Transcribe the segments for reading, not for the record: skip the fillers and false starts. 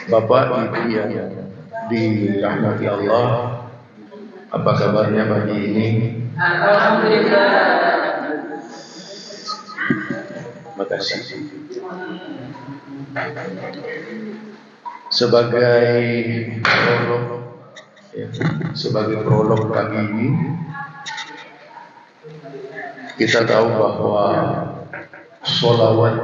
Bapak Ibu yang dirahmati Allah, apa kabarnya pagi ini? Alhamdulillah. Makasih. Sebagai prolog pagi ini, kita tahu bahwa sholawat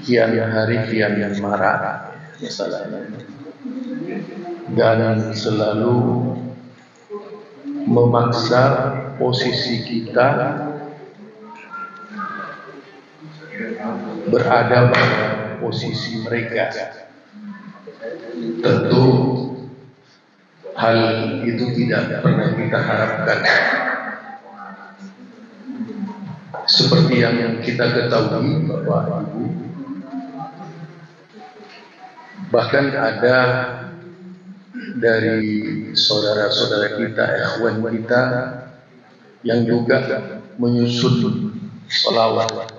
kian hari kian marak masalahnya, dan selalu memaksa posisi kita berada pada posisi mereka. Tentu hal itu tidak pernah kita harapkan. Seperti yang kita ketahui Bapak Ibu, bahkan ada dari saudara-saudara kita, ikhwan kita yang juga menyusun sholawat,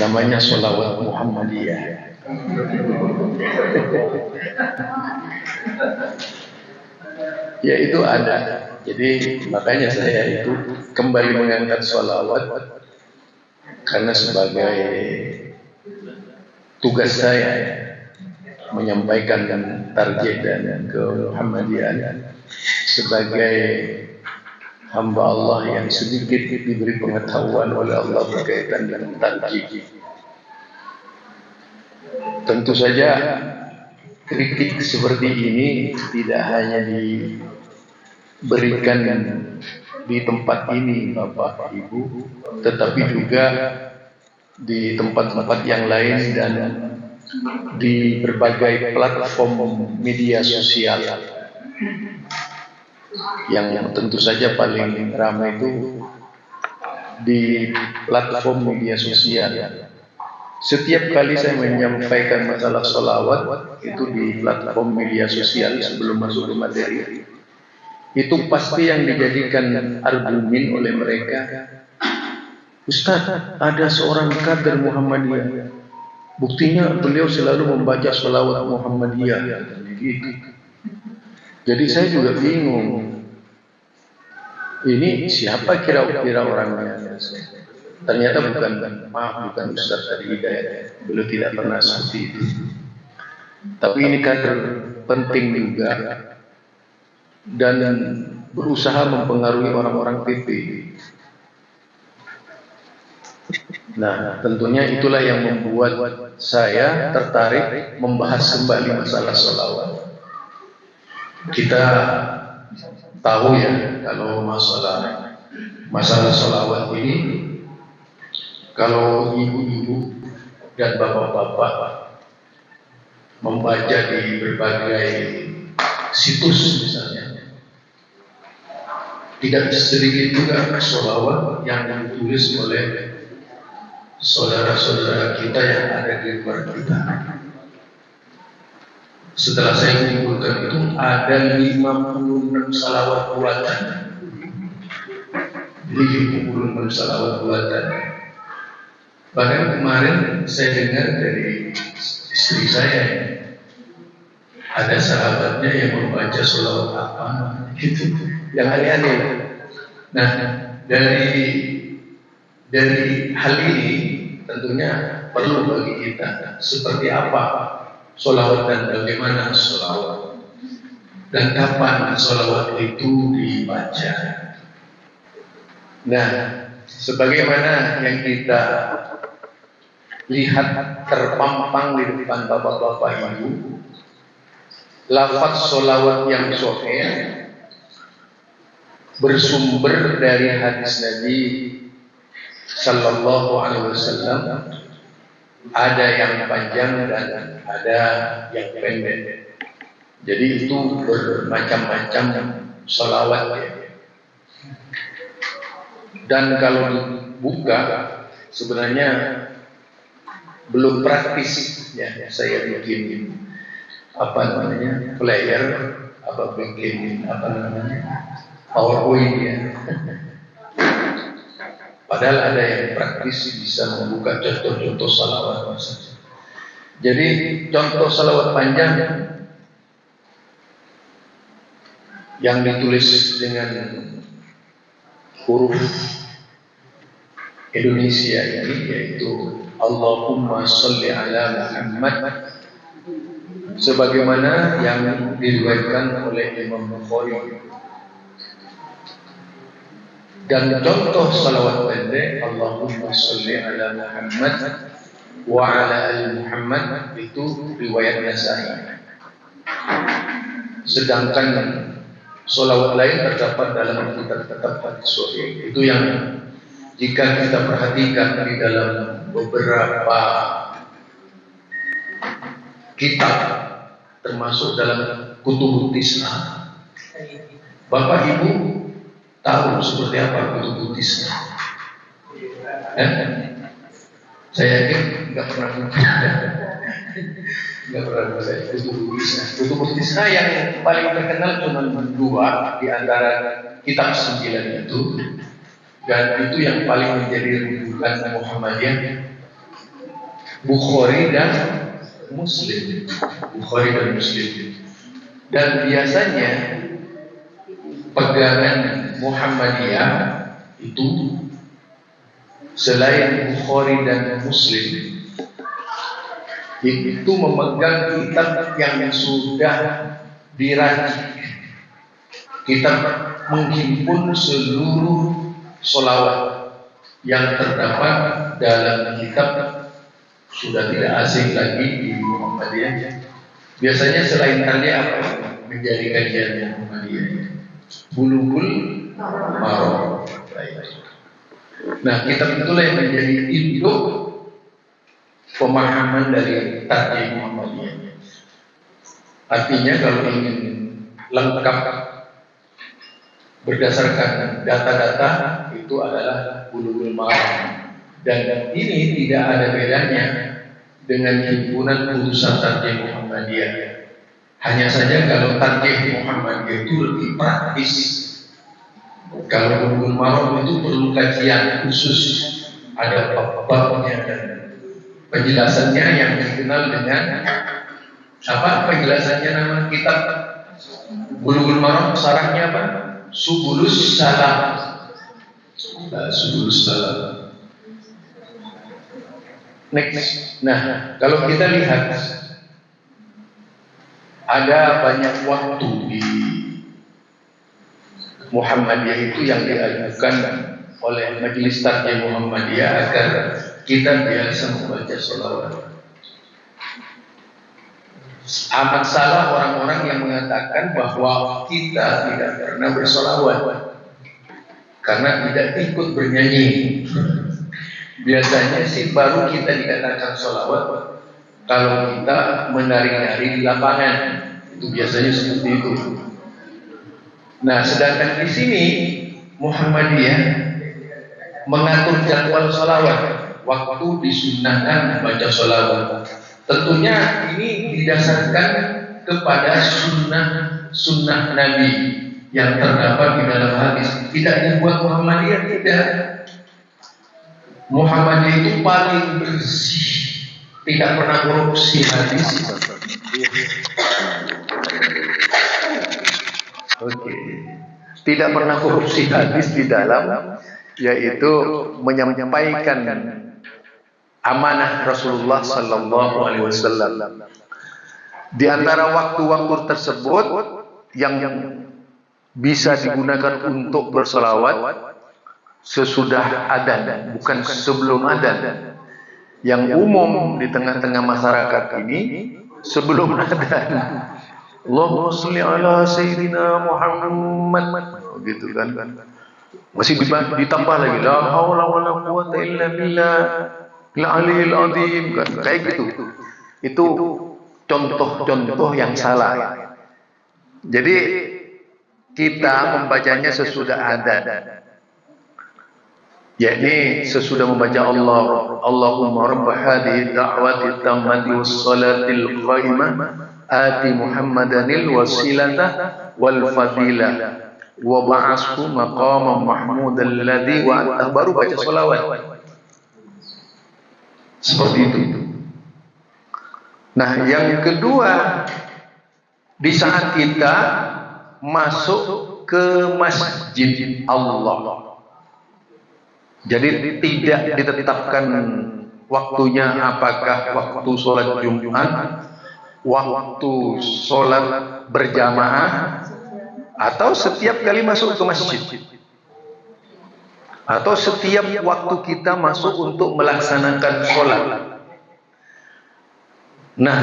namanya sholawat Muhammadiyah. Ya itu ada. Jadi makanya saya itu kembali mengangkat sholawat karena sebagai tugas saya menyampaikan target dan ke Muhammadiyah sebagai hamba Allah yang sedikit diberi pengetahuan oleh Allah berkaitan dengan target. Tentu saja kritik seperti ini tidak hanya diberikan di tempat ini Bapak Ibu, tetapi juga di tempat-tempat yang lain dan di berbagai platform media sosial. Yang tentu saja paling ramai itu di platform media sosial. Setiap kali saya menyampaikan masalah sholawat itu di platform media sosial sebelum masuk ke materi, itu pasti yang dijadikan argumen oleh mereka, Ustaz, ada seorang kader Muhammadiyah, buktinya beliau selalu membaca sholawat Muhammadiyah. Gitu. Jadi saya juga bingung, ini siapa kira-kira orangnya? Ternyata bukan Ustaz dari Hidayat, beliau tidak pernah seperti itu. Tapi ini kader penting juga dan berusaha mempengaruhi orang-orang PP. Nah, tentunya itulah yang membuat saya tertarik membahas kembali masalah sholawat. Kita tahu ya, kalau masalah sholawat ini, kalau ibu-ibu dan bapak-bapak membaca di berbagai situs misalnya, tidak sedikit juga sholawat yang ditulis oleh saudara-saudara kita yang ada di luar kita. Setelah saya menyimpulkan itu, ada 56 salawat buatan. 56 salawat buatan. Bahkan kemarin saya dengar dari istri saya, ada sahabatnya yang membaca sholawat apa gitu, yang aneh-aneh. Nah, dari hal ini tentunya perlu bagi kita seperti apa sholawat dan bagaimana sholawat dan kapan sholawat itu dibaca. Nah, sebagaimana yang kita lihat terpampang di depan bapak-bapak ibu, lafaz sholawat yang sahih bersumber dari hadis Nabi Sallallahu Alaihi Wasallam. Ada yang panjang dan ada yang pendek. Jadi itu bermacam-macam sholawat ya. Dan kalau dibuka sebenarnya belum praktis ya. Saya bikin player, bikin PowerPoint ya. Padahal ada yang praktis. praktis bisa membuka contoh-contoh salawat saja. Jadi contoh salawat panjang yang ditulis dengan huruf Indonesia ini yaitu Allahumma sholli ala Muhammad, sebagaimana yang diriwayatkan oleh Imam Bukhari. Dan contoh salawat pendek Allahumma sholli ala Muhammad wa ala ali Muhammad itu riwayat Nasai. Sedangkan salawat lain terdapat dalam kitab-kitab Sahih. Itu yang jika kita perhatikan di dalam beberapa kitab termasuk dalam Kutubut Tis'ah. Bapak Ibu tahu seperti apa Kutubut Tis'ah? Saya yakin nggak pernah baca Kutubut Tis'ah. Kutubut Tis'ah yang paling terkenal cuma dua di antara kitab 9 itu, dan itu yang paling menjadi rujukan Muhammadiyah, Bukhari dan Muslim. Bukhari dan Muslim. Dan biasanya pegangan Muhammadiyah itu selain Bukhari dan Muslim itu memegang kitab yang sudah diracik. Kitab menghimpun seluruh sholawat yang terdapat dalam kitab, sudah tidak asing lagi di Muhammadiyah. Biasanya selain tadi apa menjadi kajian Muhammadiyah? Bulughul Maram. Nah, kitab itulah yang menjadi induk pemahaman dari takdir Muhammadiyah. Artinya kalau ingin lengkap berdasarkan data-data itu adalah Bulughul Maram, dan ini tidak ada bedanya dengan himpunan putusan takdir Muhammadiyah. Hanya saja kalau takdir Muhammadiyah itu lebih praktis. Kalau Bulughul Maram itu perlu kajian khusus, ada bab-babnya dan penjelasannya yang dikenal dengan apa? Penjelasannya nama kitab Bulughul Maram, sarahnya apa? Subulus Salam. Subulus Salam. Next. Nah, kalau kita lihat ada banyak waktu di Muhammadiyah itu yang diajukan oleh Majelis Takdir Muhammadiyah agar kita biasa membaca sholawat. Amat salah orang-orang yang mengatakan bahwa kita tidak pernah bersolawat karena tidak ikut bernyanyi. Biasanya sih baru kita dikatakan sholawat kalau kita menari-nari di lapangan. Itu biasanya seperti itu. Nah, sedangkan di sini Muhammadiyah mengatur jadwal sholawat, waktu disunahkan membaca sholawat. Tentunya ini didasarkan kepada sunnah Nabi yang terdapat di dalam hadis. Tidak dibuat Muhammadiyah, tidak. Muhammadiyah itu paling bersih, tidak pernah korupsi hadis. Oke. Tidak pernah korupsi hadis di dalam, yaitu menyampaikan amanah Rasulullah Sallallahu Alaihi Wasallam. Di antara waktu-waktu tersebut yang bisa digunakan untuk bersolawat sesudah adzan, bukan sebelum adzan. Yang umum di tengah-tengah masyarakat ini sebelum adzan. Allahumma sholli ala sayyidina Muhammad, gitu kan. Masih ditambah lagi la haula wala quwwata illa billah al-aliyil azim, kan kayak gitu. Itu contoh-contoh yang salah. Jadi kita membacanya sesudah adzan, yakni sesudah membaca Allahumma rabb hadhihi da'wati tammati was salatil qaimah ati Muhammadanil wasilata wal fadilah wa ba'ashu maqama mahmudal ladzi wa baru baca sholawat. Seperti itu. Nah, yang kedua, di saat kita masuk ke masjid Allah. Jadi tidak ditetapkan waktunya, apakah waktu sholat Jumat, waktu sholat berjamaah, atau setiap kali masuk ke masjid, atau setiap waktu kita masuk untuk melaksanakan sholat. Nah,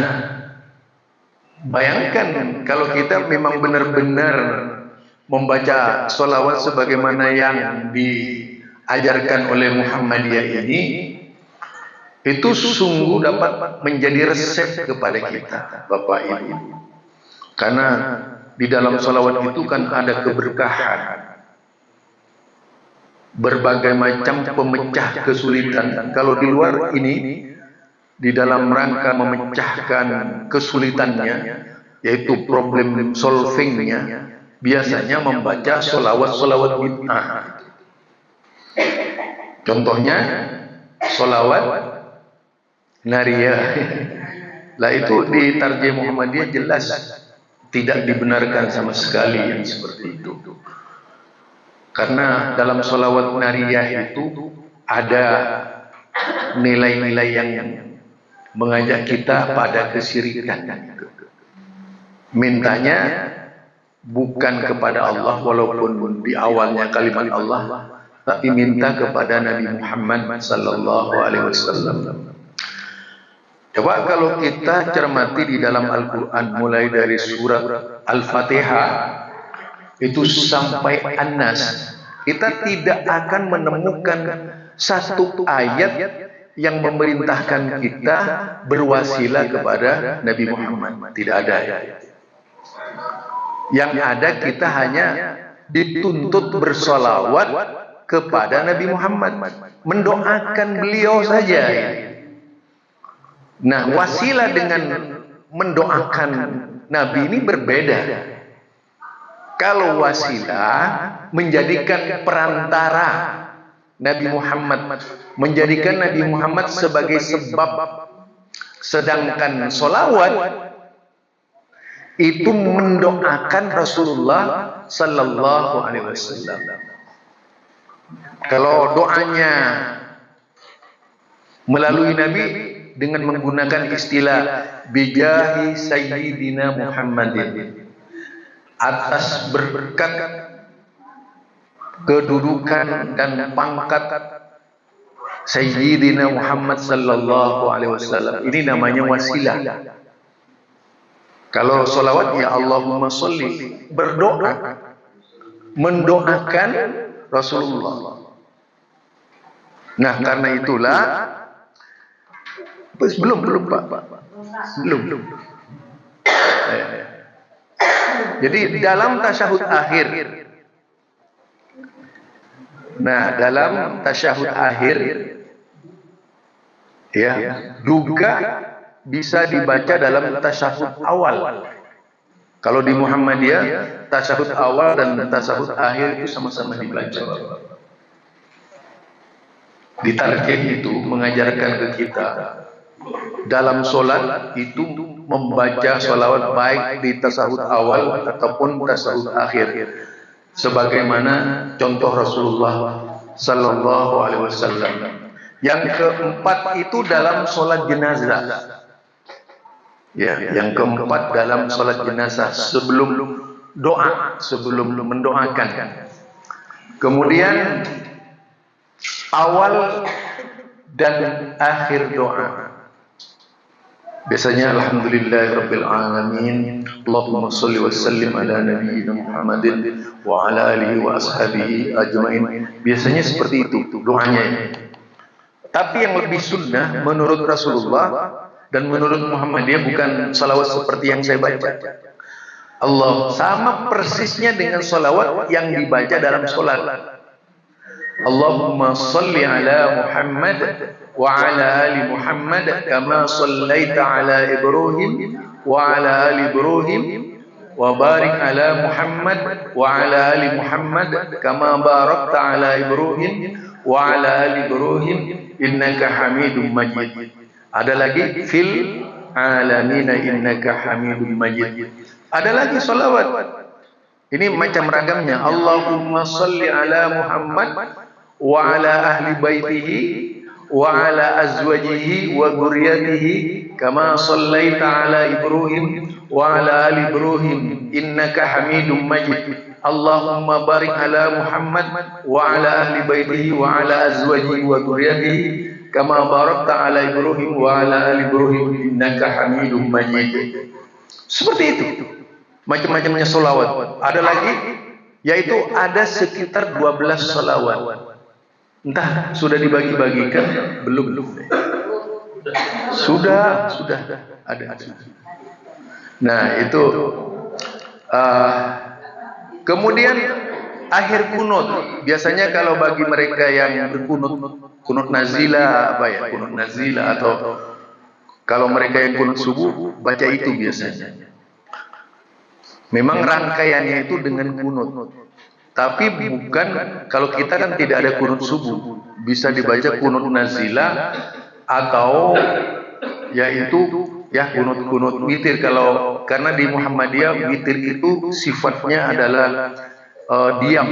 bayangkan kalau kita memang benar-benar membaca sholawat sebagaimana yang diajarkan oleh Muhammadiyah ini, itu sungguh dapat menjadi resep kepada kita, Bapak Ibu. Karena di dalam sholawat itu kan ada keberkahan, berbagai macam pemecah kesulitan. Kalau di luar ini, di dalam rangka memecahkan kesulitannya, yaitu problem solvingnya, biasanya membaca sholawat-sholawat bid'ah. Contohnya sholawat nariyah. Lah itu di tarjih Muhammadiyah jelas tidak dibenarkan sama sekali yang seperti itu. Karena dalam sholawat nariyah itu ada nilai-nilai yang mengajak kita pada kesyirikan. Mintanya bukan kepada Allah, walaupun di awalnya kalimat Allah, tapi minta kepada Nabi Muhammad sallallahu alaihi wasallam. Coba kalau kita cermati di dalam Al-Quran, mulai dari surat Al-Fatihah itu sampai An-Nas, kita tidak akan menemukan satu ayat yang memerintahkan kita berwasilah kepada Nabi Muhammad. Tidak ada. Yang ada kita hanya dituntut bersolawat kepada Nabi Muhammad, mendoakan beliau saja. Nah, wasilah dengan mendoakan Nabi ini berbeda. Kalau wasilah menjadikan perantara Nabi Muhammad, menjadikan Nabi Muhammad sebagai sebab, sedangkan solawat itu mendoakan Rasulullah sallallahu alaihi wasallam. Kalau doanya melalui Nabi dengan menggunakan istilah bijahi sayyidina Muhammadin, atas berkat kedudukan dan pangkat Sayyidina Muhammad sallallahu alaihi wasallam, ini namanya wasilah. Kalau solawat ya Allahumma sholli, berdoa, mendoakan Rasulullah. Nah, karena itulah belum Pak. Belum. Jadi dalam tasyahud akhir, dalam tasyahud akhir ya juga bisa dibaca dalam tasyahud awal. Kalau di Muhammadiyah, tasyahud awal dan tasyahud akhir itu sama-sama dibaca. Di tarjih itu mengajarkan ke kita dalam sholat itu membaca sholawat baik di tasyahud awal ataupun tasyahud akhir, sebagaimana contoh Rasulullah sallallahu alaihi wasallam. Yang keempat itu dalam sholat jenazah. Ya, yang keempat dalam sholat jenazah, sebelum doa, sebelum mendoakan. Kemudian awal dan akhir doa. Biasanya alhamdulillahirabbil alamin, Allahumma shalli wa sallim ala nabiyyina Muhammadin wa ala alihi wa ashabihi ajmain. Biasanya seperti itu doanya. Tapi yang lebih sunnah menurut Rasulullah dan menurut Muhammadiyah bukan salawat seperti yang saya baca. Allah sama persisnya dengan salawat yang dibaca dalam salat. Allahumma shalli ala Muhammad wa ala ali Muhammad kama shallaita ala Ibrahim wa ala ali Ibrahim wa barik ala Muhammad wa ala ali Muhammad kama barakta ala Ibrahim wa ala ali Ibrahim innaka Hamidum Majid. Ada lagi fil alamin innaka Hamidum Majid. Ada lagi salawat. Ini macam ragamnya. Allahumma salli ala Muhammad wa ala ahli baitihi wa ala azwajihi wa dzurriyyatihi kama sallaita ala Ibrahim wa ala ali Ibrahim innaka Hamidum Majid. Allahumma barik ala Muhammad wa ala ahli baitihi wa ala azwajihi wa dzurriyyatihi kama barakta ala Ibrahim wa ala ali Ibrahim innaka Hamidum Majid. Seperti itu. Macam-macamnya salawat. Ada lagi, yaitu ada sekitar 12 salawat. Entah sudah dibagi-bagikan belum? Sudah ada. Nah itu. Kemudian akhir kunut. Biasanya kalau bagi mereka yang berkunut, kunut nazila kunut nazila, atau kalau mereka yang kunut subuh baca itu biasanya. Memang rangkaiannya itu dengan kunut. Tapi bukan, kalau kita kan tidak ada kunut subuh, bisa dibaca kunut nazila atau yaitu kunut witir. Kalau karena di Muhammadiyah witir itu sifatnya adalah diam,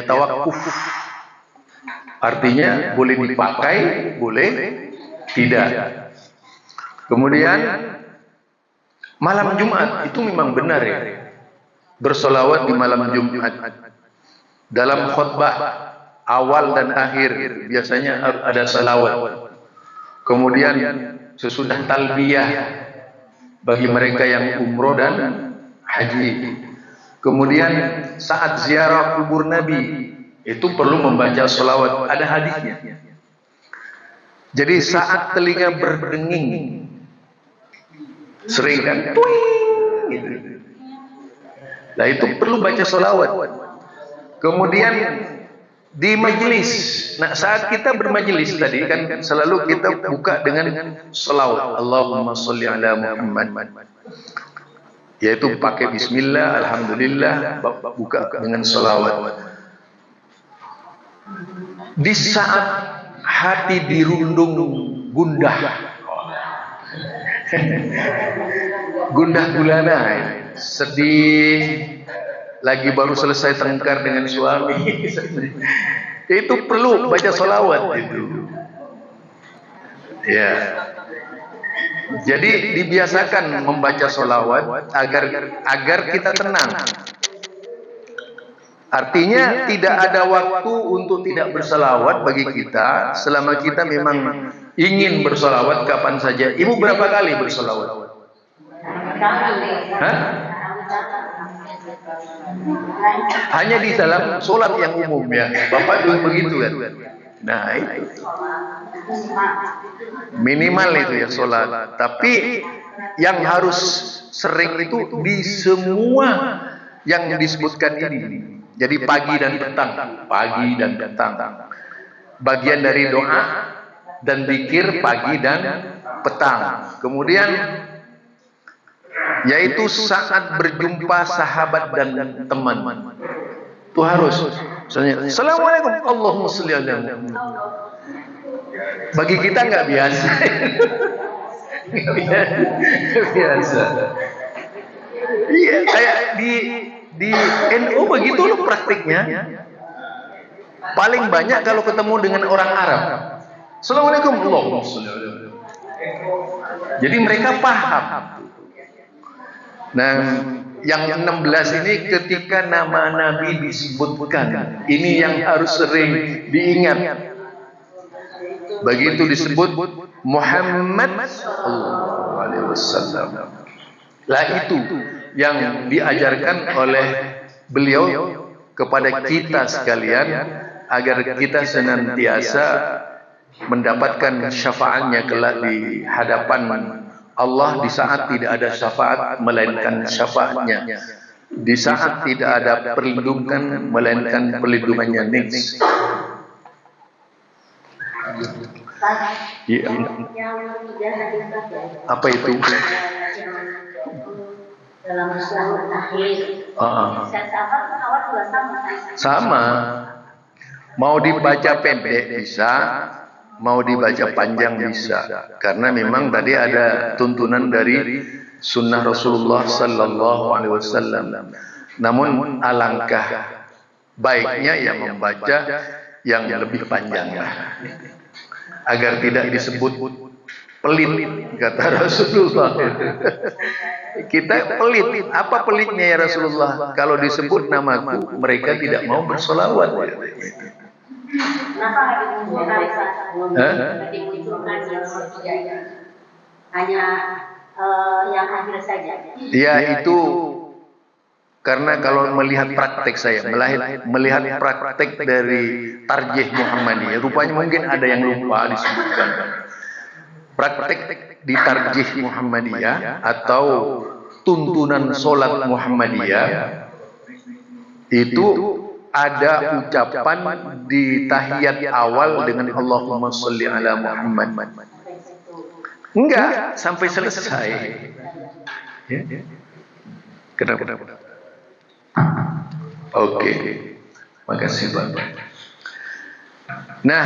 tawakuf. Artinya boleh dipakai, boleh tidak. Kemudian malam Jumat itu memang benar bersolawat di malam Jumat. Dalam khutbah awal dan akhir biasanya ada salawat. Kemudian sesudah talbiyah bagi mereka yang umroh dan haji. Kemudian saat ziarah kubur Nabi itu perlu membaca salawat. Ada hadisnya. Jadi saat telinga berdenging, sering kan, gitu. Nah itu perlu baca salawat. Kemudian di majelis. Nah saat kita bermajelis tadi kan selalu kita buka dengan salawat. Allahumma sholli ala Muhammad. Yaitu pakai bismillah, alhamdulillah, buka dengan salawat. Di saat hati dirundung gundah, gundah gulana, sedih, lagi baru selesai tengkar dengan suami, itu perlu baca sholawat itu. Ya. Jadi dibiasakan membaca sholawat agar kita tenang. Artinya tidak ada waktu untuk tidak bersolawat bagi kita selama kita memang ingin bersolawat kapan saja. Ibu berapa kali bersolawat? Hah? Hanya di dalam sholat yang umum ya. Bapak juga begitu kan? Nah itu minimal itu ya sholat. Tapi yang harus sering itu di semua yang disebutkan ini. Jadi pagi dan petang, bagian dari doa dan zikir pagi dan petang. Kemudian yaitu saat berjumpa sahabat dan teman. Itu harus. Misalnya, Assalamualaikum, Allahumma sholli ala Muhammad. Bagi kita nggak biasa. Nggak biasa. Iya, kayak di NU begitu loh praktiknya. Paling banyak kalau ketemu dengan orang Arab. Assalamualaikum, Allahumma sholli ala Muhammad. Jadi mereka paham. Nah, yang 16 ini ketika nama Nabi disebutkan, ini yang harus sering diingat. Begitu disebut Muhammad sallallahu alaihi wasallam. Lah itu yang diajarkan oleh beliau kepada kita sekalian agar kita senantiasa mendapatkan syafaatnya kelak di hadapan Allah di saat tidak ada syafaat melainkan syafaatnya, di saat tidak ada perlindungan melainkan perlindungannya. Next. Ya. Apa itu? dalam Islam tahlil. Sahabat awal juga sama. Sama. Mau dibaca pendek bisa, mau dibaca panjang bisa. Karena memang tadi ada tuntunan dari sunnah Rasulullah Sallallahu Alaihi Wasallam. Namun alangkah baiknya yang membaca yang lebih panjang lah, agar tidak disebut pelit, kata Rasulullah. Kita pelit. Apa pelitnya ya Rasulullah? Kalau disebut namaku, mereka tidak mau bersolawat. Kenapa dimunculkan hanya yang akhir saja? Ya itu karena kalau melihat praktek saya, melihat praktek dari Tarjih Muhammadiyah, rupanya mungkin ada yang lupa disebutkan. Praktek di Tarjih Muhammadiyah atau tuntunan solat Muhammadiyah itu ada ucapan di tahiyat awal dengan Allahumma sholli ala Muhammad. Enggak sampai selesai. Ya. Kenapa? Oke. Makasih Bapak. Nah,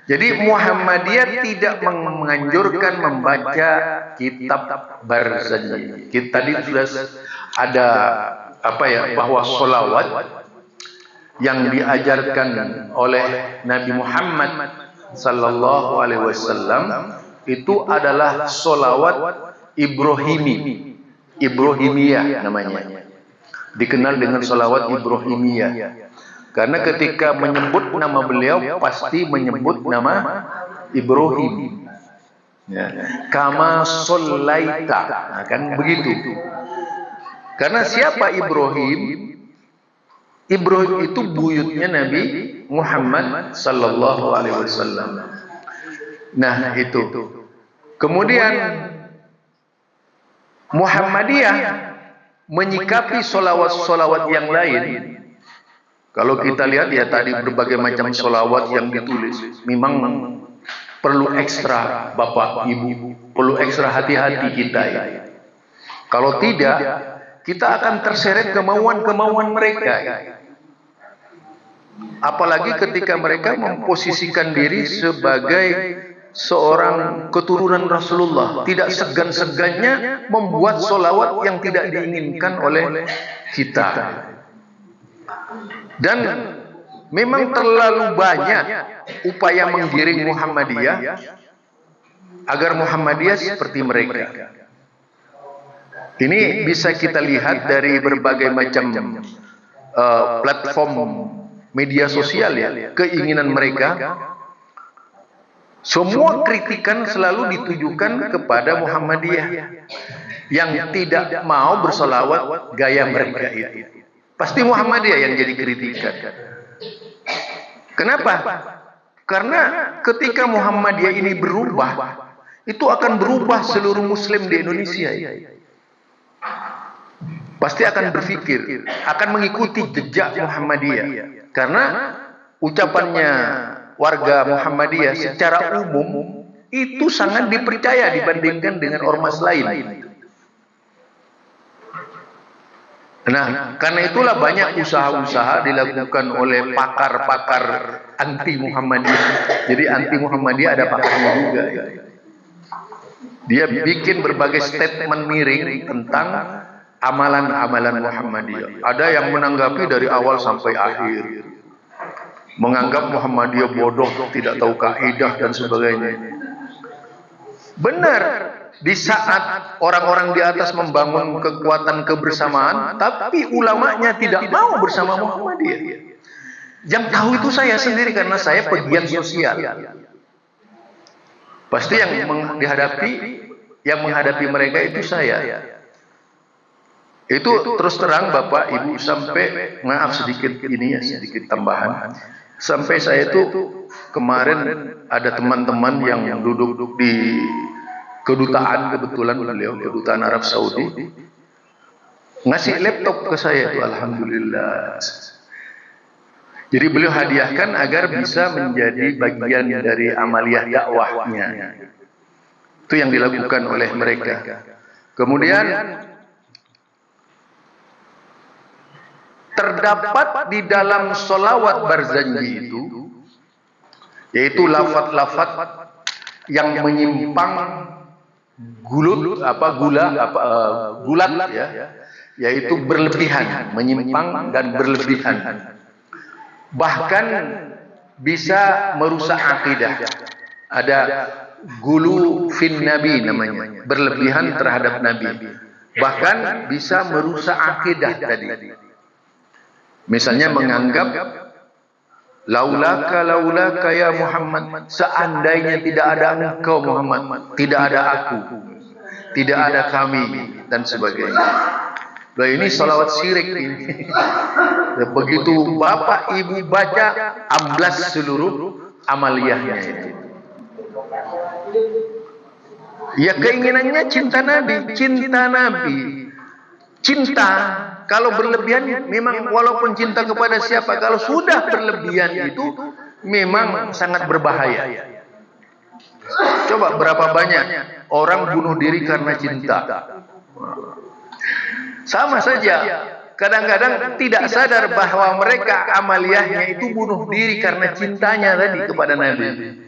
jadi Muhammadiyah tidak menganjurkan membaca kitab Barzanji. Kita tadi sudah ada bahwa sholawat yang diajarkan oleh Nabi Muhammad Sallallahu Alaihi Wasallam itu adalah sholawat Ibrahimiyah namanya. Dikenal dengan sholawat Ibrahimiyah. Karena ketika menyebut nama beliau pasti menyebut nama Ibrahim. Ya. Kama shollaita, nah, kan begitu. Karena siapa Ibrahim? Ibrahim itu buyutnya Nabi Muhammad Sallallahu Alaihi Wasallam. Nah itu. Kemudian Muhammadiyah menyikapi solawat-solawat yang lain. Kalau kita lihat ya tadi berbagai macam solawat yang ditulis, memang perlu ekstra Bapak Ibu, perlu ekstra hati-hati kita ya. Kalau tidak, kita akan terseret kemauan-kemauan mereka. Apalagi ketika mereka memposisikan diri sebagai seorang keturunan Rasulullah, tidak segan-segannya membuat solawat yang tidak diinginkan oleh kita. Dan memang terlalu banyak upaya menggiring Muhammadiyah agar Muhammadiyah seperti mereka. Ini bisa kita lihat dari berbagai macam platform media sosial ya, keinginan mereka. Semua kritikan selalu ditujukan kepada Muhammadiyah yang tidak mau bersolawat gaya mereka itu. Pasti Muhammadiyah yang jadi kritikan. Kenapa? Karena ketika Muhammadiyah ini berubah, itu akan berubah seluruh Muslim di Indonesia. Pasti akan berpikir, akan mengikuti jejak Muhammadiyah. Karena ucapannya warga Muhammadiyah secara umum itu sangat dipercaya dibandingkan dengan ormas lain. Nah, karena itulah banyak usaha-usaha dilakukan oleh pakar-pakar anti Muhammadiyah. Jadi anti Muhammadiyah ada pakarnya juga. Dia bikin berbagai statement miring tentang amalan-amalan Muhammadiyah. Ada yang menanggapi dari awal sampai akhir, menganggap Muhammadiyah bodoh, tidak tahu kaidah dan sebagainya. Benar, di saat orang-orang di atas membangun kekuatan kebersamaan, tapi ulamanya tidak mau bersama Muhammadiyah. Yang tahu itu saya sendiri karena saya pegiat sosial. Pasti yang menghadapi mereka itu saya. Itu terus terang Bapak Ibu, sampai maaf sedikit ini ya, sedikit tambahan. Sampai saya itu kemarin ada teman-teman yang duduk di kedutaan, kebetulan beliau kedutaan Arab Saudi ngasih laptop ke saya itu, alhamdulillah. Jadi beliau hadiahkan agar bisa menjadi bagian dari amaliyah dakwahnya. Itu yang dilakukan oleh mereka. Kemudian terdapat di dalam solawat barzanji itu, yaitu lafaz-lafaz yang menyimpang gulat ya, yaitu berlebihan, menyimpang dan berlebihan, bahkan bisa merusak akidah. Ada gulu fin nabi namanya, berlebihan terhadap nabi, bahkan bisa merusak akidah tadi. Misalnya menganggap laulaka ya Muhammad, seandainya tidak ada engkau Muhammad, tidak ada aku, tidak ada kami, dan sebagainya. Nah, ini salawat syirik ini. Begitu bapak ibu baca, amblas seluruh amaliyahnya itu. Ya keinginannya cinta Nabi, cinta. Kalau berlebihan memang, walaupun cinta kepada siapa, kalau sudah berlebihan itu memang sangat berbahaya. Coba berapa banyak orang bunuh diri karena cinta. Sama saja, kadang-kadang tidak sadar bahwa mereka amaliyahnya itu bunuh diri karena cintanya tadi kepada Nabi.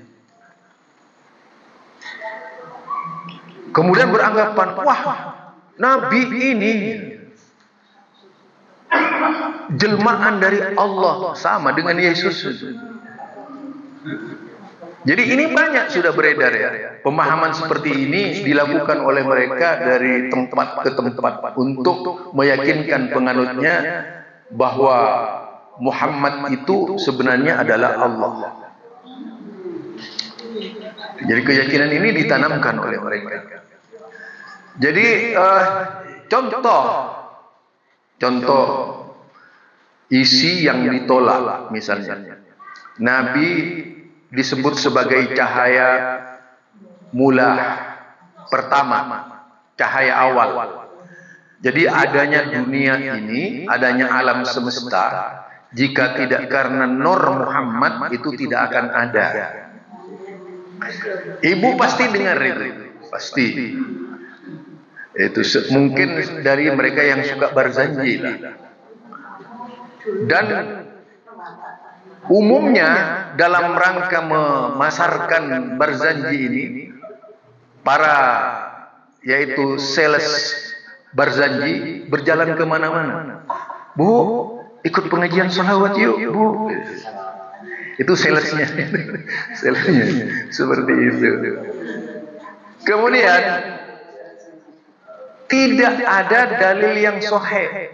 Kemudian beranggapan, wah, Nabi ini jelmaan dari Allah, sama dengan Yesus. Jadi ini banyak sudah beredar ya. Pemahaman seperti ini dilakukan oleh mereka dari tempat ke tempat untuk meyakinkan penganutnya bahwa Muhammad itu sebenarnya adalah Allah. Jadi keyakinan ini ditanamkan oleh mereka. Jadi contoh isi yang ditolak, misalnya Nabi disebut sebagai cahaya mula pertama, cahaya awal. Jadi adanya dunia ini, adanya alam semesta, jika tidak karena Nur Muhammad itu tidak akan ada. Ibu pasti dengar itu, pasti. Itu mungkin dari mereka yang suka barzanji lah. Dan umumnya dalam rangka memasarkan barzanji ini, para yaitu sales barzanji berjalan kemana-mana. Bu, ikut pengajian salawat yuk, Bu. Itu salesnya, seperti itu. Kemudian tidak ada dalil yang sahih.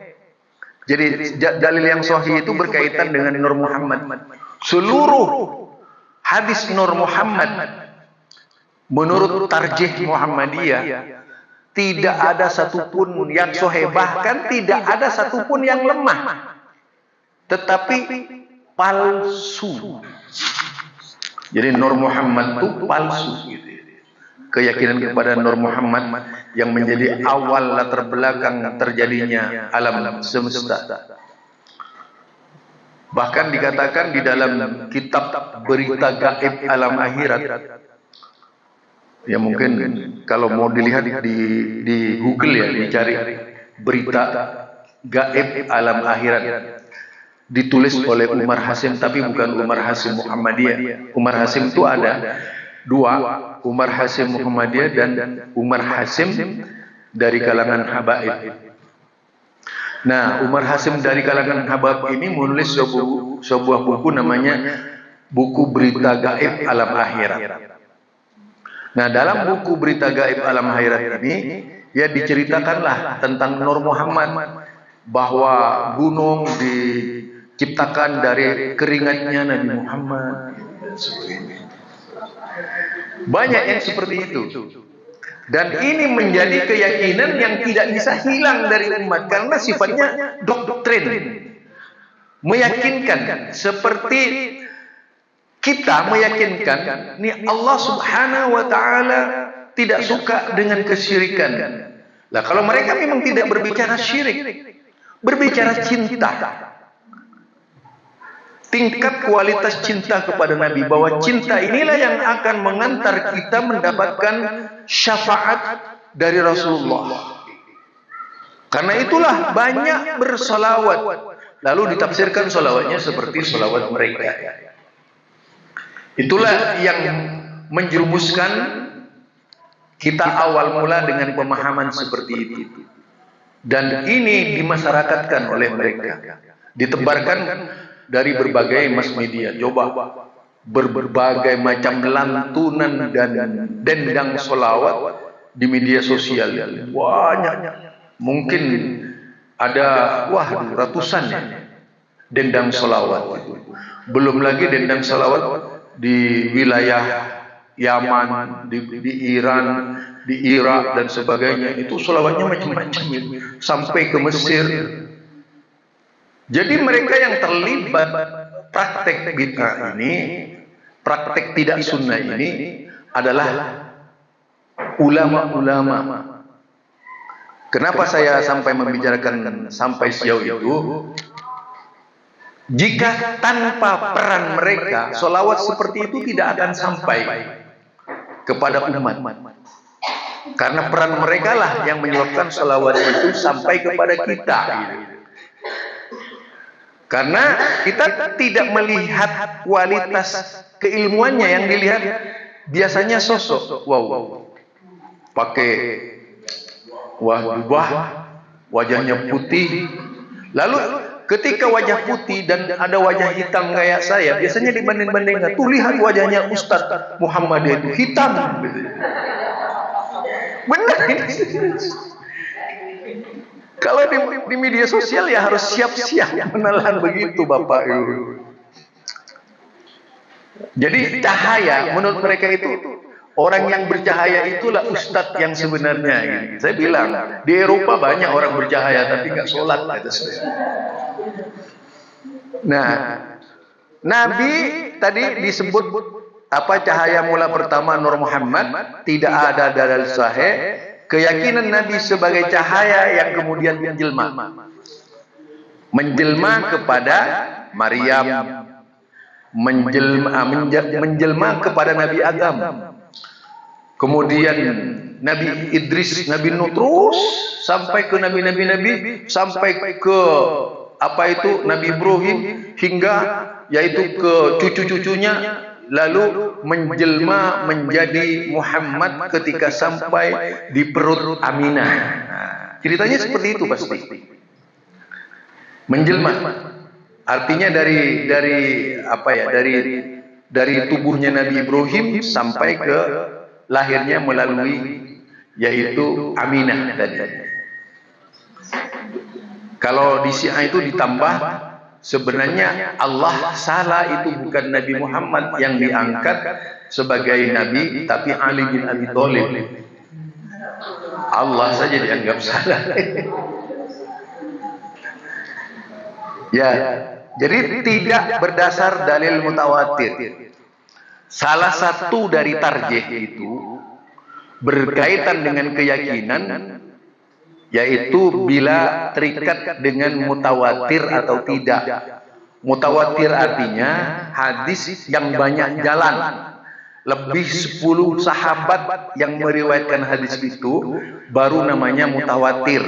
Jadi dalil yang sahih itu berkaitan dengan Nur Muhammad. Seluruh hadis Nur Muhammad menurut tarjih Muhammadiyah tidak ada satupun yang sahih, bahkan tidak ada satupun yang lemah, tetapi palsu. Jadi Nur Muhammad itu palsu. Keyakinan kepada Nur Muhammad yang menjadi awal latar belakang terjadinya alam semesta. Bahkan dikatakan di dalam kitab Berita Gaib Alam Akhirat, ya mungkin kalau mau dilihat di Google ya, dicari Berita Gaib Alam Akhirat, ditulis oleh Umar Hasim, tapi bukan Umar Hasim Muhammadiyah. Umar Hasim itu ada dua, Umar Hasim Muhammadiyah dan Umar Hasim dari kalangan Habaib. Nah, Umar Hasim dari kalangan Habaib ini menulis sebuah buku namanya Buku Berita Gaib Alam Akhirat. Nah, dalam buku Berita Gaib Alam Akhirat ini, ya diceritakanlah tentang Nur Muhammad, bahwa gunung diciptakan dari keringatnya Nabi Muhammad. Banyak yang seperti itu. Dan ini menjadi keyakinan yang tidak bisa hilang dari umat, karena sifatnya doktrin, meyakinkan. Seperti kita meyakinkan nih, Allah Subhanahu wa taala tidak suka dengan kesyirikan. Nah, kalau mereka memang tidak berbicara syirik, berbicara cinta, tingkat kualitas cinta kepada Nabi, bahwa cinta inilah yang akan mengantar kita mendapatkan syafaat dari Rasulullah. Karena itulah banyak bersalawat, lalu ditafsirkan sholawatnya seperti sholawat mereka. Itulah yang menjerumuskan kita awal mula dengan pemahaman seperti itu. Dan ini dimasyarakatkan oleh mereka, ditebarkan dari berbagai mass media. Coba berbagai macam lantunan dan dendang sholawat di media sosial, banyak, mungkin ada ratusan ya dendang sholawat. Belum lagi dendang sholawat di wilayah Yaman, di Iran, di Irak dan sebagainya. Itu sholawatnya macam-macam sampai ke Mesir. Jadi mereka yang terlibat praktek bid'ah ini, praktek tidak sunnah ini adalah ulama-ulama. Kenapa saya sampai membicarakan sampai sejauh itu? Jika tanpa peran mereka, sholawat seperti itu tidak akan sampai kepada umat. Karena peran mereka lah yang menyebabkan sholawat itu sampai kepada kita. Karena kita tidak melihat kualitas keilmuannya, yang dilihat biasanya sosok. Pakai wajahnya putih. Lalu ketika wajah putih dan ada wajah hitam kayak saya, biasanya dibanding-bandingkan. Tuh lihat wajahnya Ustadz Muhammad itu hitam. Benar ini. Kalau di media sosial ya harus siap-siap menelan begitu Bapak Ibu. Jadi cahaya menurut mereka itu, orang yang bercahaya itulah ustadz yang sebenarnya. Gitu. Saya bilang di Eropa banyak orang bercahaya tapi nggak sholat. Nah, Nabi tadi disebut cahaya mula pertama Nur Muhammad, tidak ada dalil sahih. Keyakinan Nabi sebagai cahaya yang kemudian menjelma kepada Maryam, menjelma kepada Nabi Adam, kemudian Nabi Idris, Nabi Nuh, terus sampai ke nabi-nabi, sampai ke Nabi Ibrahim, hingga yaitu ke cucu-cucunya, lalu menjelma menjadi Muhammad ketika sampai di perut Aminah. Ceritanya seperti itu pasti. Menjelma artinya dari tubuhnya Nabi Ibrahim sampai ke lahirnya melalui yaitu Aminah tadi. Kalau di Syiah itu ditambah, sebenarnya Allah salah, itu bukan Nabi Muhammad yang diangkat sebagai Nabi, tapi Ali bin Abi Thalib. Allah saja dianggap salah. Ya, jadi tidak berdasar dalil mutawatir. Salah satu dari tarjih itu berkaitan dengan keyakinan, yaitu bila terikat dengan mutawatir atau tidak. Mutawatir artinya hadis yang banyak jalan, lebih 10 sahabat yang meriwayatkan hadis itu, baru namanya mutawatir.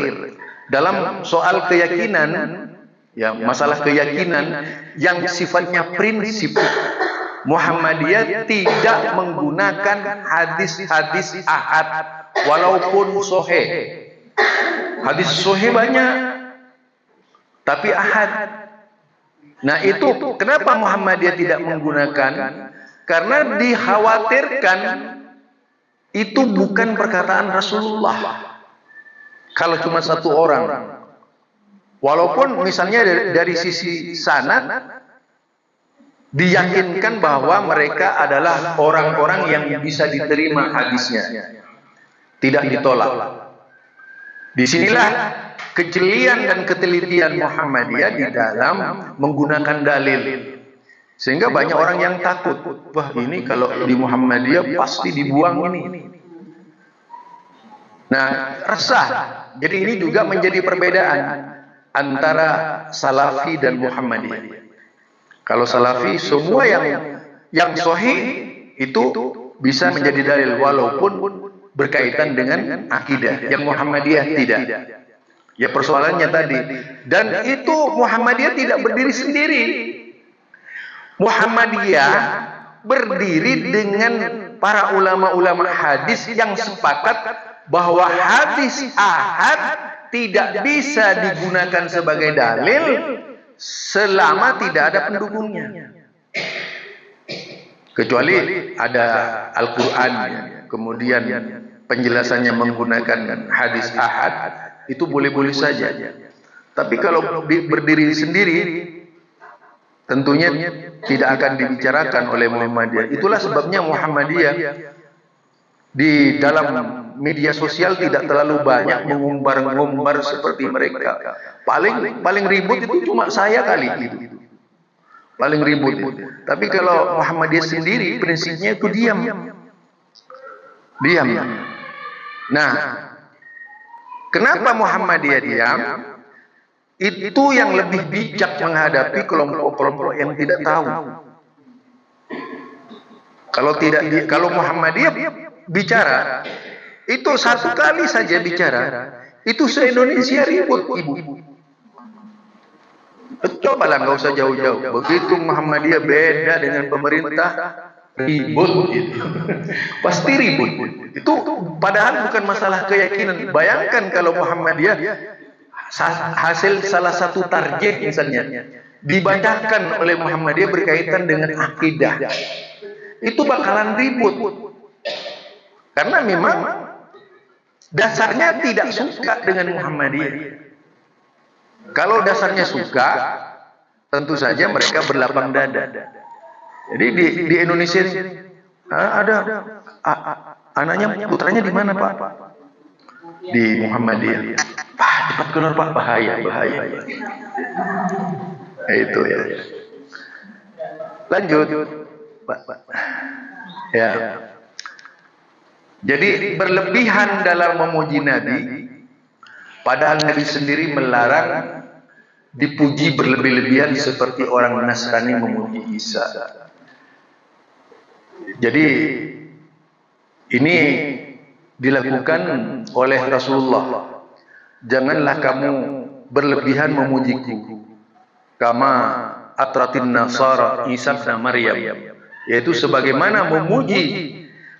Dalam soal keyakinan, ya masalah keyakinan yang sifatnya prinsip, Muhammadiyah tidak menggunakan hadis-hadis ahad walaupun sahih. Hadis sahih banyak, tapi ahad. Nah itu kenapa Muhammadiyah tidak menggunakan? Karena dikhawatirkan itu bukan perkataan Rasulullah. Kalau cuma satu orang, walaupun misalnya dari sisi sanad diyakinkan bahwa mereka adalah orang-orang yang bisa diterima hadisnya, tidak ditolak. Disinilah kejelian dan ketelitian Muhammadiyah di dalam menggunakan dalil, sehingga banyak orang yang takut, wah ini kalau di Muhammadiyah pasti dibuang ini. Nah, resah. Jadi ini juga menjadi perbedaan antara Salafi dan Muhammadiyah. Kalau Salafi semua yang sahih itu bisa menjadi dalil walaupun berkaitan dengan akidah. Yang Muhammadiyah tidak. Ya persoalannya tadi. Dan itu Muhammadiyah tidak berdiri sendiri. Muhammadiyah berdiri dengan para ulama-ulama hadis yang sepakat bahwa hadis ahad tidak bisa digunakan sebagai dalil selama tidak ada pendukungnya. Kecuali ada Al-Quran, kemudian penjelasannya menggunakan hadis ahad, itu boleh-boleh saja. Tapi kalau berdiri sendiri, tentunya tidak akan dibicarakan oleh Muhammadiyah. Itulah sebabnya Muhammadiyah di dalam media sosial tidak terlalu banyak mengumbar-ngumbar seperti mereka. Paling ribut itu cuma saya kali itu. Paling ribut. Tapi kalau Muhammadiyah sendiri prinsipnya itu diam. Nah, kenapa Muhammadiyah diam? Itu yang lebih bijak menghadapi kelompok-kelompok yang tidak tahu. Kalau Muhammadiyah bicara, itu satu kali saja bicara, itu se-Indonesia ribut, Ibu. Cobalah, nggak usah jauh-jauh. Begitu Muhammadiyah beda dengan pemerintah, ribut gitu. Pasti ribut. Itu padahal bukan masalah keyakinan. Bayangkan kalau Muhammadiyah hasil salah satu target misalnya dibacakan oleh Muhammadiyah berkaitan dengan akidah, itu bakalan ribut. Karena memang dasarnya tidak suka dengan Muhammadiyah. Kalau dasarnya suka, tentu saja mereka berlapang dada. Jadi di Indonesia ada anaknya, putranya di mana Pak? Di Muhammadiyah. Pak, cepat keluar Pak, bahaya. Itu ya. Lanjut, Pak. Ya. Jadi berlebihan dalam memuji Nabi, padahal Nabi sendiri melarang dipuji berlebih-lebihan seperti orang Nasrani memuji Isa. Jadi ini dilakukan oleh Rasulullah. Janganlah kamu berlebihan memujiku, kama atratin nasara Isa bin Maryam, yaitu sebagaimana memuji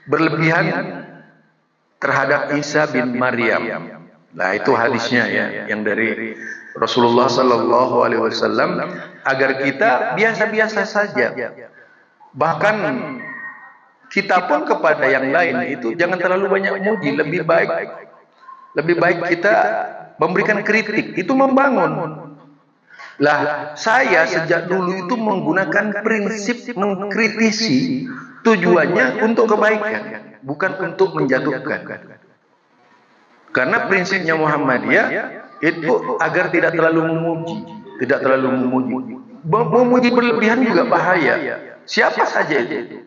berlebihan terhadap Isa bin Maryam. Nah, itu hadisnya ya, yang dari Rasulullah sallallahu alaihi wasallam, agar kita biasa-biasa saja. Bahkan kita pun kepada yang lain itu jangan terlalu banyak muji, lebih baik kita memberikan kritik, itu membangun. Lah, saya sejak dulu itu menggunakan prinsip mengkritisi, tujuannya untuk kebaikan, bukan untuk menjatuhkan. Karena prinsipnya Muhammadiyah itu agar tidak terlalu memuji, Memuji berlebihan juga bahaya. Siapa saja itu.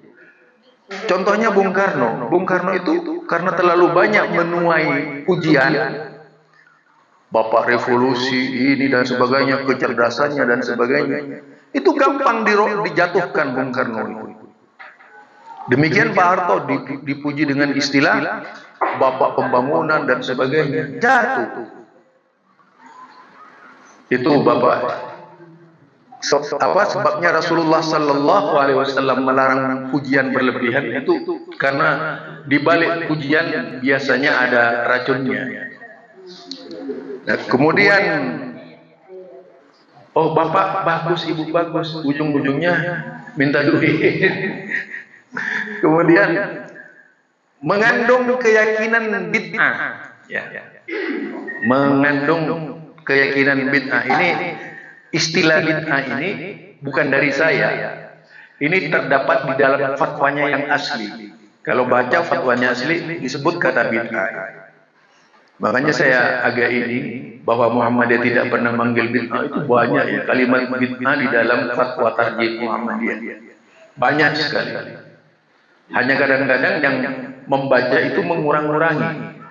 Contohnya Bung Karno. Bung Karno itu karena terlalu banyak menuai pujian, Bapak revolusi ini dan sebagainya, kecerdasannya dan sebagainya, itu gampang dijatuhkan Bung Karno itu. Demikian Pak Harto dipuji dengan istilah Bapak pembangunan dan sebagainya, jatuh. Itu Bapak. Apa sebabnya Rasulullah sallallahu alaihi wasallam melarang pujian berlebihan itu? Karena di balik pujian biasanya ada racunnya. Nah, kemudian oh Bapak bagus, Ibu bagus, ujung-ujungnya minta duit. Kemudian mengandung keyakinan bid'ah, ya. Mengandung keyakinan bid'ah ini, istilah bid'ah ini bukan dari saya. Ini terdapat di dalam fatwanya yang asli. Kalau baca fatwanya asli disebut kata bid'ah. Makanya saya agak ini bahwa Muhammadiyah tidak pernah manggil bid'ah, itu banyak ya kalimat bid'ah di dalam fatwa tarjih Muhammadiyah. Banyak sekali. Hanya kadang-kadang yang membaca itu mengurang-urangi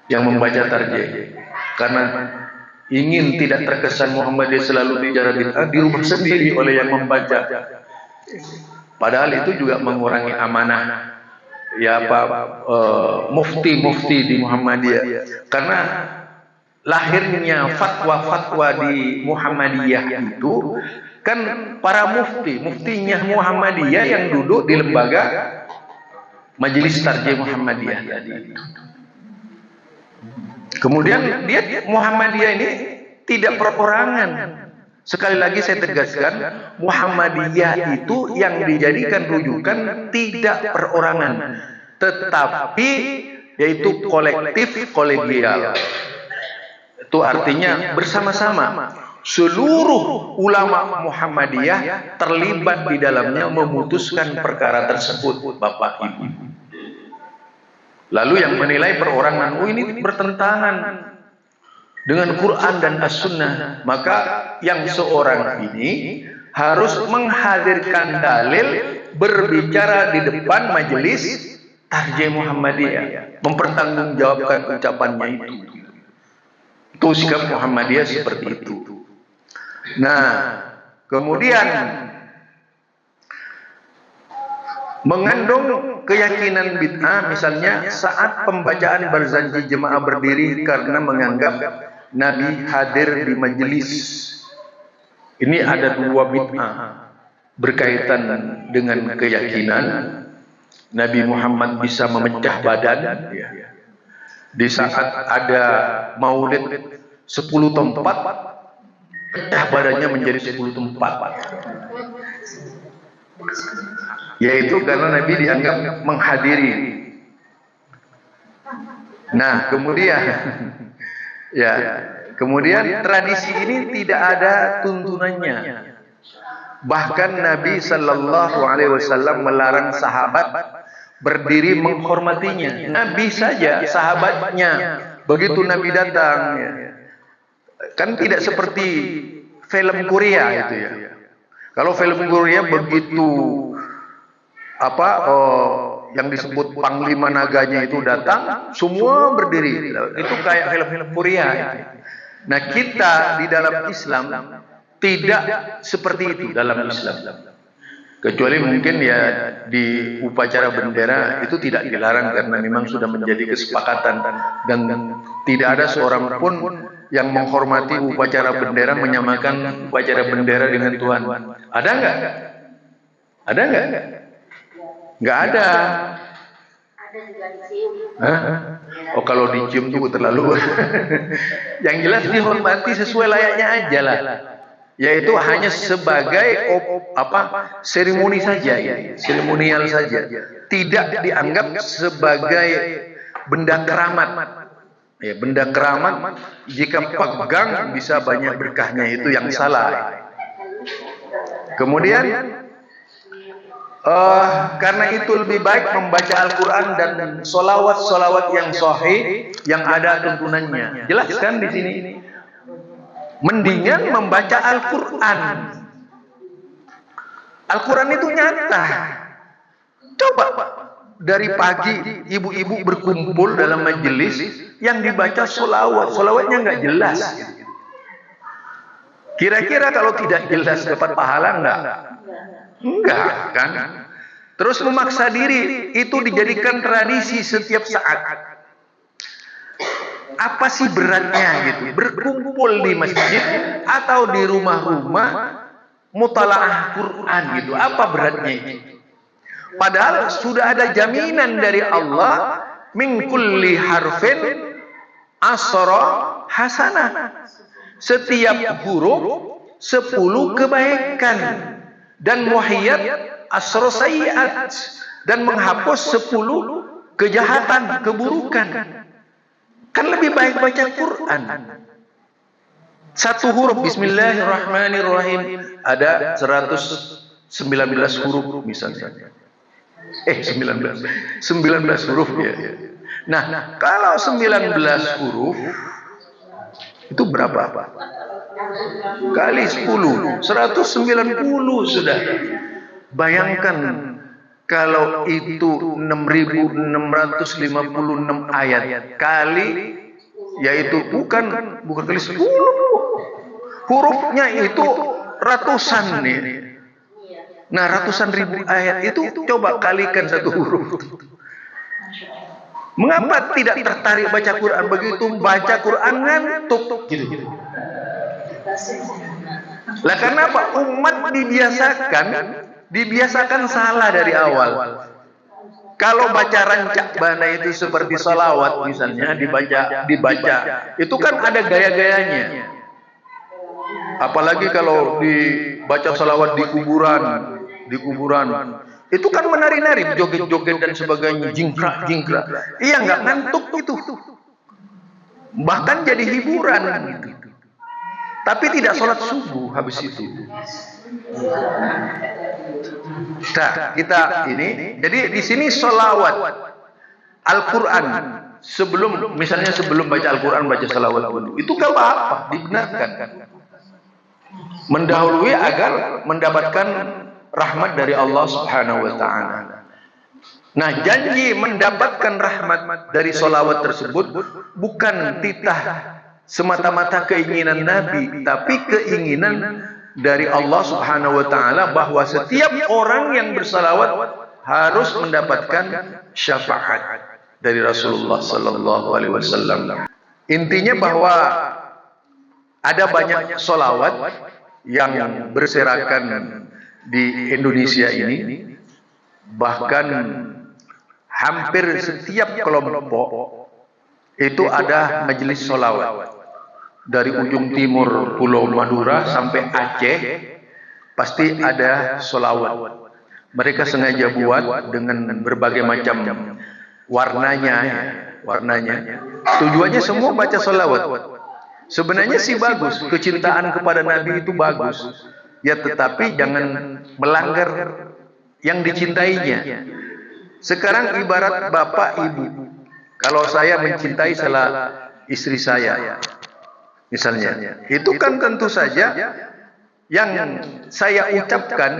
yang membaca tarjih, karena ingin tidak terkesan Muhammadiyah selalu bicara bid'ah, dirubah sendiri oleh yang membaca. Padahal itu juga mengurangi amanah ya Pak mufti di Muhammadiyah, karena lahirnya fatwa-fatwa di Muhammadiyah itu kan para muftinya Muhammadiyah yang duduk di lembaga Majelis Tarjih Muhammadiyah tadi. Kemudian dia Muhammadiyah ini tidak perorangan. Sekali lagi saya tegaskan, Muhammadiyah itu yang dijadikan rujukan tidak perorangan, tetapi yaitu kolektif kolegial. Itu artinya bersama-sama. Seluruh ulama Muhammadiyah terlibat di dalamnya memutuskan perkara tersebut, Bapak Ibu. Lalu yang menilai perorangan, ini bertentangan dengan Quran dan As-Sunnah, maka yang seorang ini harus menghadirkan dalil, berbicara di depan majelis Tarjih Muhammadiyah, mempertanggungjawabkan ucapannya itu. Itu sikap Muhammadiyah seperti itu. Nah, kemudian mengandung keyakinan bid'ah, misalnya saat pembacaan berzanji jemaah berdiri karena menganggap Nabi hadir di majelis. Ini ada dua bid'ah berkaitan dengan keyakinan Nabi Muhammad bisa memecah badan. Di saat ada maulid 10 tempat, pecah badannya menjadi 10 tempat. Yaitu karena Nabi dianggap menghadiri. Nah, kemudian tradisi ini tidak ada tuntunannya. Bahkan Nabi Sallallahu Alaihi Wasallam melarang sahabat berdiri menghormatinya. Nabi saja, sahabatnya, begitu Nabi datang, kan tidak seperti film Korea itu ya. Kalau film Korea begitu yang disebut Panglima Naganya itu datang, semua berdiri. Itu kayak film-film Korea. Nah, kita di dalam Islam tidak seperti itu dalam Islam. Kecuali mungkin ya di upacara bendera itu tidak dilarang karena memang sudah menjadi kesepakatan dan tidak ada seorang pun yang menghormati upacara bendera menyamakan upacara bendera dengan Tuhan. Ada nggak? Ada nggak? Nggak ada. Hah? Oh, kalau dicium tuh terlalu. Yang jelas dihormati sesuai layaknya aja lah. Yaitu hanya sebagai seremoni saja, seremonial saja, tidak dianggap sebagai benda keramat. Ya, benda keramat jika pegang bisa banyak berkahnya, itu yang salah. Kemudian karena itu lebih baik membaca Al-Quran dan solawat yang sahih yang ada tuntunannya. Jelaskan di sini. Mendingan membaca Al-Quran. Al-Quran itu nyata. Coba dari pagi ibu-ibu berkumpul dalam majelis yang dibaca solawat. Solawatnya nggak jelas. Kira-kira kalau tidak jelas dapat pahala nggak? Enggak kan? Terus memaksa diri itu dijadikan tradisi setiap saat. Apa sih beratnya gitu? Berkumpul di masjid atau di rumah-rumah mutalaah Quran gitu. Apa beratnya itu? Padahal sudah ada jaminan dari Allah, min kulli harfin asra hasanah. Setiap huruf 10 kebaikan dan muhiyat asra sayyiat, dan menghapus 10 kejahatan, keburukan. Kan lebih baik baca Quran. Satu huruf Bismillahirrahmanirrahim ada 119 huruf misalnya. 19 huruf ya. Nah, kalau 19 huruf itu berapa? Kali 10, 190 sudah. Bayangkan kalau itu 6.656 ayat kali, yaitu bukan kali 10. Hurufnya itu ratusan nih. Nah, ratusan ribu ayat itu coba kalikan satu huruf. Mengapa tidak tertarik baca Quran? Begitu baca Quran ngantuk gitu. Lah kenapa umat dibiasakan salah dari awal. Kalau baca rancak bana itu seperti salawat misalnya dibaca itu kan ada gaya-gayanya. Apalagi kalau dibaca salawat di kuburan itu kan menari-nari, joget-joget dan sebagainya, jingkrak. Iya, nggak ngantuk itu. Bahkan jadi hiburan gitu. Tapi tidak sholat subuh habis itu. Nah, kita ini, jadi di sini sholawat Al-Quran sebelum baca Al-Quran baca sholawat dulu. Itu gak apa-apa, dibenarkan. Mendahului agar mendapatkan rahmat dari Allah Subhanahu wa Ta'ala. Nah, janji mendapatkan rahmat dari sholawat tersebut bukan titah semata-mata keinginan Nabi, tapi keinginan dari Allah Subhanahu wa Ta'ala bahwa setiap orang yang bersalawat harus mendapatkan syafaat dari Rasulullah Sallallahu Alaihi Wasallam. Intinya bahwa ada banyak sholawat yang berserakan di Indonesia ini, bahkan hampir setiap kelompok itu ada majelis sholawat. Dari ujung timur Pulau Madura sampai Aceh pasti ada sholawat. Mereka sengaja buat dengan berbagai macam warnanya. Tujuannya semua baca sholawat. Sebenarnya sih bagus, kecintaan kepada Nabi itu bagus. Ya, tetapi jangan melanggar yang dicintainya. Sekarang ibarat bapak ibu. Kalau saya mencintai salah istri saya, misalnya, itu kan tentu saja yang saya ucapkan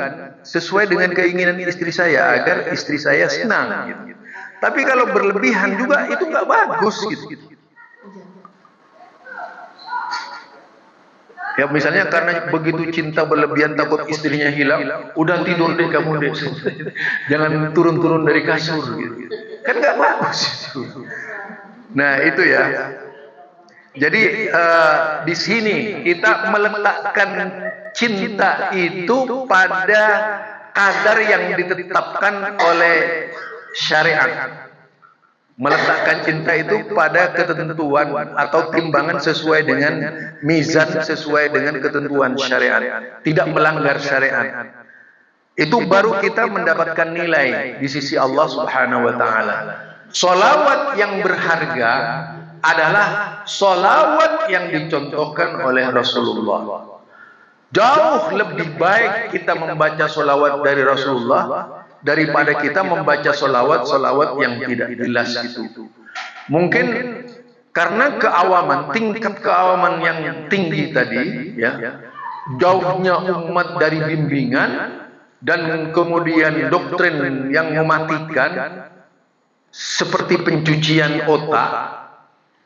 sesuai dengan keinginan istri saya agar istri saya senang. Gitu. Tapi kalau berlebihan juga itu nggak bagus. Gitu. Ya, misalnya karena begitu cinta berlebihan takut istrinya hilang, udah tidur deh kamu deh, jangan turun-turun dari kasur. Gitu. Kan nggak bagus. Nah itu ya. Jadi di sini kita meletakkan cinta itu pada kadar yang ditetapkan oleh syariat. Meletakkan cinta itu pada ketentuan atau timbangan sesuai dengan mizan, sesuai dengan ketentuan syariat, tidak melanggar syariat. Itu baru kita mendapatkan nilai di sisi Allah Subhanahu wa Ta'ala. Sholawat yang berharga adalah sholawat yang dicontohkan oleh Rasulullah. Jauh lebih baik kita membaca sholawat dari Rasulullah daripada kita membaca sholawat yang tidak jelas itu. Mungkin karena tingkat keawaman yang tinggi tadi, ya, jauhnya umat dari bimbingan dan kemudian doktrin yang mematikan seperti pencucian otak,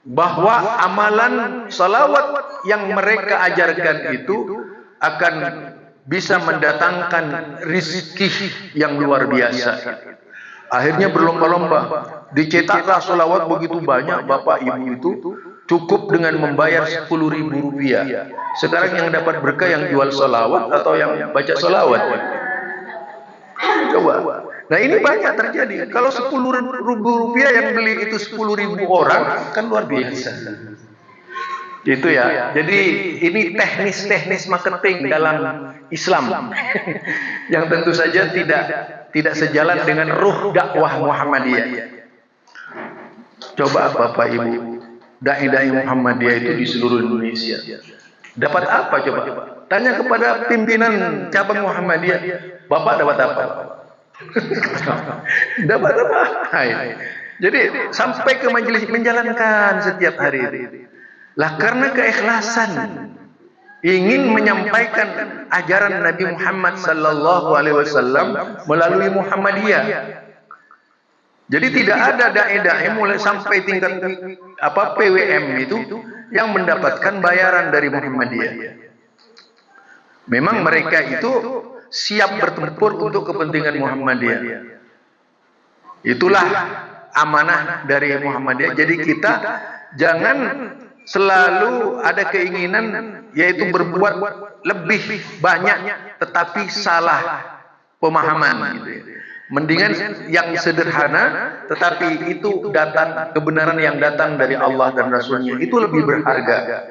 bahwa amalan salawat yang mereka ajarkan itu akan bisa mendatangkan rizki yang luar biasa. Akhirnya berlomba-lomba, dicetaklah salawat begitu banyak. Bapak ibu itu cukup dengan membayar 10.000 rupiah. Sekarang yang dapat berkah yang jual salawat atau yang baca salawat? Coba. Nah ini banyak terjadi. Kalau 10.000 rupiah yang beli itu 10.000 orang, kan luar biasa. Itu ya. Jadi ini teknis marketing dalam Islam yang tentu saja tidak sejalan dengan ruh dakwah Muhammadiyah. Coba Bapak Ibu, dai-dai Muhammadiyah itu di seluruh Indonesia dapat apa coba? Tanya kepada pimpinan cabang Muhammadiyah, Bapak dapat apa? Dapat apa? Jadi sampai ke majelis menjalankan setiap hari. Lah karena keikhlasan ingin menyampaikan ajaran Nabi Muhammad sallallahu alaihi wasallam melalui Muhammadiyah. Jadi tidak ada dai-dai mulai sampai tingkat PWM itu yang mendapatkan bayaran dari Muhammadiyah. Memang mereka itu siap bertempur untuk kepentingan Muhammadiyah. Itulah amanah dari Muhammadiyah. Jadi kita jangan selalu ada keinginan yaitu berbuat lebih banyak tetapi salah pemahaman gitu ya. Mendingan yang sederhana tetapi itu datang kebenaran yang datang dari Allah dan Rasulnya itu lebih berharga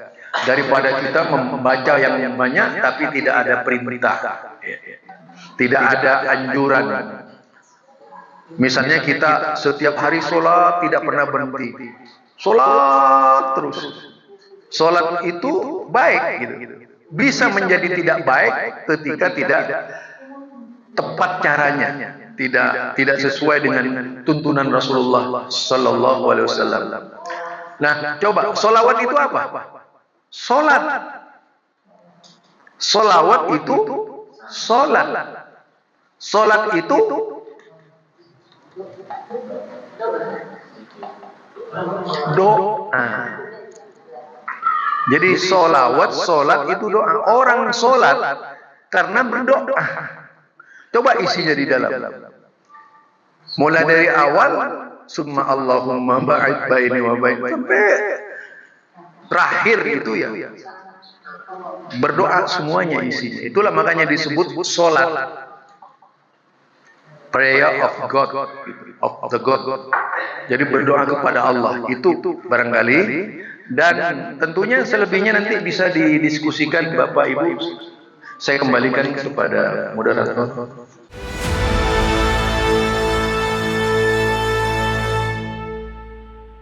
daripada kita membaca yang banyak tapi tidak ada perintah, tidak ada anjuran. Misalnya kita setiap hari sholat tidak pernah berhenti, sholat terus. Sholat itu baik gitu. Bisa menjadi tidak baik ketika tidak tepat caranya, tidak sesuai dengan tuntunan Rasulullah Sallallahu Alaihi Wasallam. Nah, coba solawat itu apa? Solat. Solawat itu solat. Solat itu doa. Jadi solawat, solat itu doa. Orang solat karena berdoa. Coba isinya di dalam. Mulai dari awal, summa Allahumma ba'id baini wa bain sampai terakhir itu ya. Berdoa semuanya isinya. Itulah makanya disebut solat. Prayer of God, of the God. Jadi berdoa kepada Allah itu barangkali, dan tentunya selebihnya nanti bisa didiskusikan Bapak Ibu. Saya kembalikan kepada moderator.